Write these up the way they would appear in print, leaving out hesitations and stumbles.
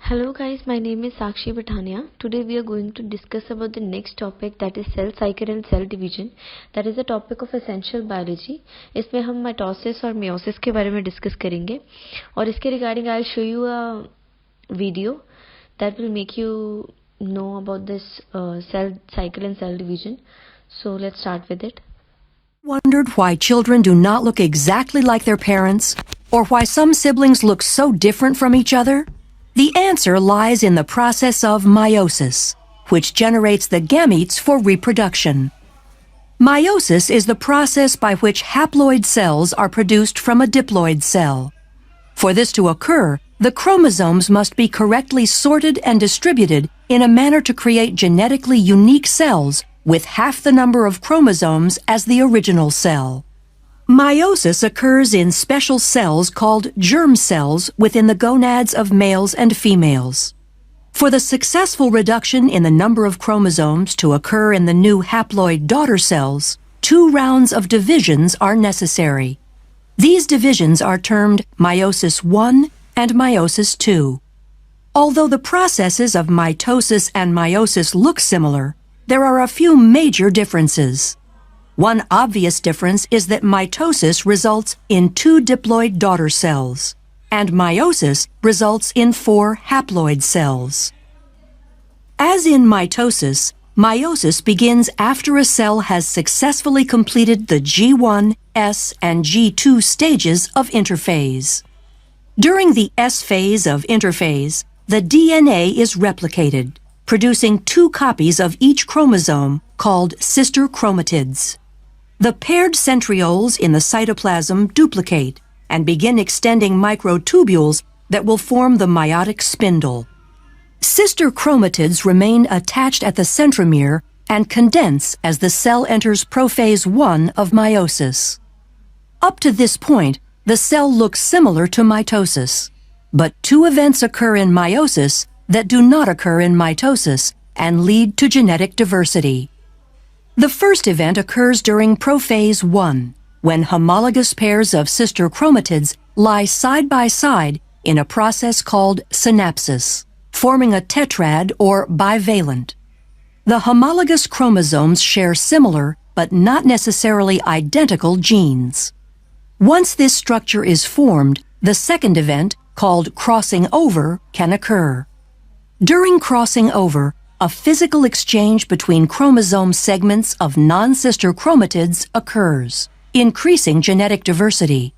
Hello guys, my name is Sakshi Bathania. Today we are going to discuss about the next topic, that is cell cycle and cell division. That is a topic of essential biology. इसमें हम mitosis और meiosis के बारे में discuss करेंगे और इसके regarding I show you a video that will make you know about this cell cycle and cell division. So let's start with it. Wondered why children do not look exactly like their parents, or why some siblings look so different from each other? The answer lies in the process of meiosis, which generates the gametes for reproduction. Meiosis is the process by which haploid cells are produced from a diploid cell. For this to occur, the chromosomes must be correctly sorted and distributed in a manner to create genetically unique cells with half the number of chromosomes as the original cell. Meiosis occurs in special cells called germ cells within the gonads of males and females. For the successful reduction in the number of chromosomes to occur in the new haploid daughter cells, 2 rounds of divisions are necessary. These divisions are termed meiosis I and meiosis II. Although the processes of mitosis and meiosis look similar, there are a few major differences. One obvious difference is that mitosis results in 2 diploid daughter cells, and meiosis results in 4 haploid cells. As in mitosis, meiosis begins after a cell has successfully completed the G1, S, and G2 stages of interphase. During the S phase of interphase, the DNA is replicated, producing 2 copies of each chromosome called sister chromatids. The paired centrioles in the cytoplasm duplicate and begin extending microtubules that will form the meiotic spindle. Sister chromatids remain attached at the centromere and condense as the cell enters prophase I of meiosis. Up to this point, the cell looks similar to mitosis, but 2 events occur in meiosis that do not occur in mitosis and lead to genetic diversity. The first event occurs during prophase I, when homologous pairs of sister chromatids lie side by side in a process called synapsis, forming a tetrad or bivalent. The homologous chromosomes share similar, but not necessarily identical genes. Once this structure is formed, the second event, called crossing over, can occur. During crossing over, a physical exchange between chromosome segments of non-sister chromatids occurs, increasing genetic diversity.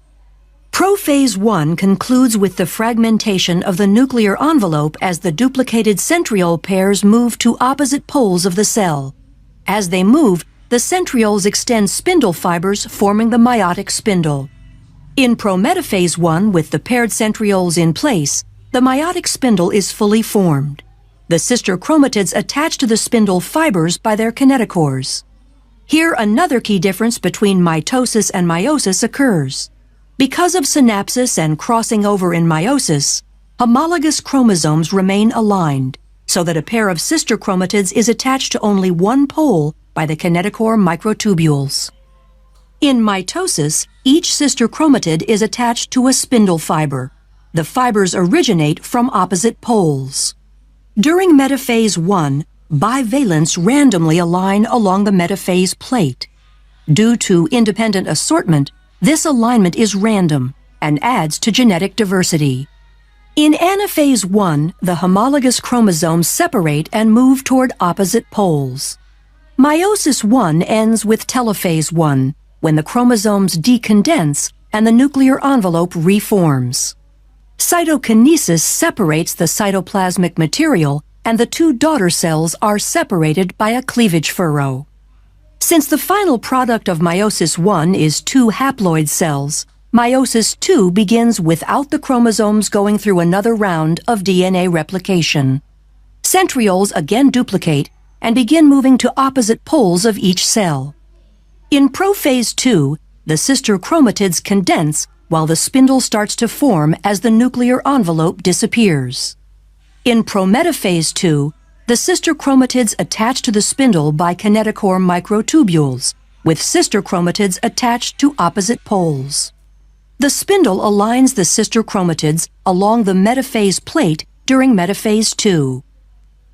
Prophase I concludes with the fragmentation of the nuclear envelope as the duplicated centriole pairs move to opposite poles of the cell. As they move, the centrioles extend spindle fibers, forming the meiotic spindle. In prometaphase I, with the paired centrioles in place, the meiotic spindle is fully formed. The sister chromatids attach to the spindle fibers by their kinetochores. Here, another key difference between mitosis and meiosis occurs. Because of synapsis and crossing over in meiosis, homologous chromosomes remain aligned, so that a pair of sister chromatids is attached to only one pole by the kinetochore microtubules. In mitosis, each sister chromatid is attached to a spindle fiber. The fibers originate from opposite poles. During metaphase I, bivalents randomly align along the metaphase plate. Due to independent assortment, this alignment is random and adds to genetic diversity. In anaphase I, the homologous chromosomes separate and move toward opposite poles. Meiosis I ends with telophase I, when the chromosomes decondense and the nuclear envelope reforms. Cytokinesis separates the cytoplasmic material, and the 2 daughter cells are separated by a cleavage furrow. Since the final product of meiosis I is 2 haploid cells, meiosis II begins without the chromosomes going through another round of DNA replication. Centrioles again duplicate and begin moving to opposite poles of each cell. In prophase II, the sister chromatids condense while the spindle starts to form as the nuclear envelope disappears. In prometaphase II, the sister chromatids attach to the spindle by kinetochore microtubules, with sister chromatids attached to opposite poles. The spindle aligns the sister chromatids along the metaphase plate during metaphase 2.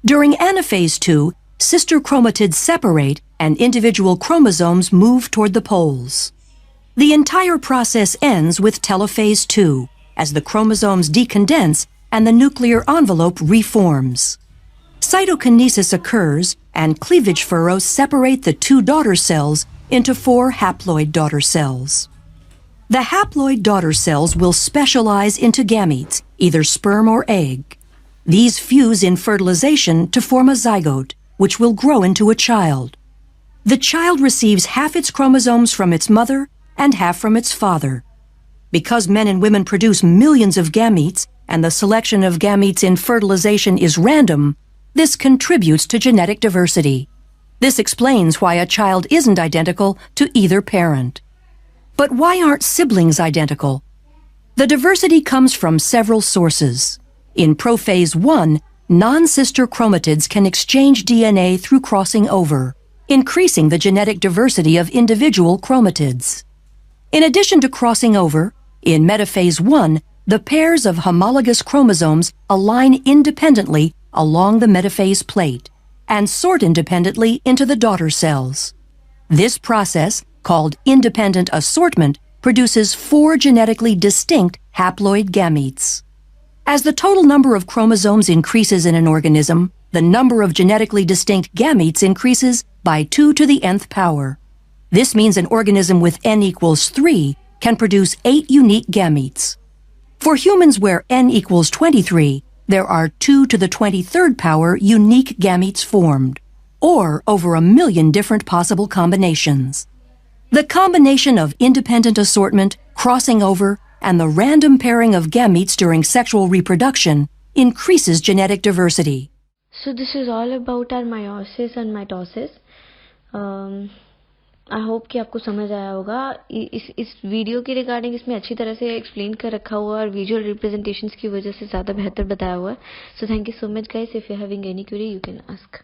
During anaphase 2, sister chromatids separate and individual chromosomes move toward the poles. The entire process ends with telophase 2, as the chromosomes decondense and the nuclear envelope reforms. Cytokinesis occurs and cleavage furrows separate the two daughter cells into 4 haploid daughter cells. The haploid daughter cells will specialize into gametes, either sperm or egg. These fuse in fertilization to form a zygote, which will grow into a child. The child receives half its chromosomes from its mother and half from its father. Because men and women produce millions of gametes and the selection of gametes in fertilization is random, this contributes to genetic diversity. This explains why a child isn't identical to either parent. But why aren't siblings identical? The diversity comes from several sources. In prophase 1, non-sister chromatids can exchange DNA through crossing over, increasing the genetic diversity of individual chromatids. In addition to crossing over, in metaphase 1, the pairs of homologous chromosomes align independently along the metaphase plate and sort independently into the daughter cells. This process, called independent assortment, produces 4 genetically distinct haploid gametes. As the total number of chromosomes increases in an organism, the number of genetically distinct gametes increases by 2 to the nth power. This means an organism with n equals 3 can produce 8 unique gametes. For humans where n equals 23, there are 2 to the 23rd power unique gametes formed, or over 1 million different possible combinations. The combination of independent assortment, crossing over, and the random pairing of gametes during sexual reproduction increases genetic diversity. So this is all about our meiosis and mitosis. I hope कि आपको समझ आया होगा. इस video के regarding इसमें अच्छी तरह से एक्सप्लेन कर रखा हुआ और विजुअल रिप्रेजेंटेशंस की वजह से ज़्यादा बेहतर बताया हुआ है. So thank you so much guys. If you having any query you can ask.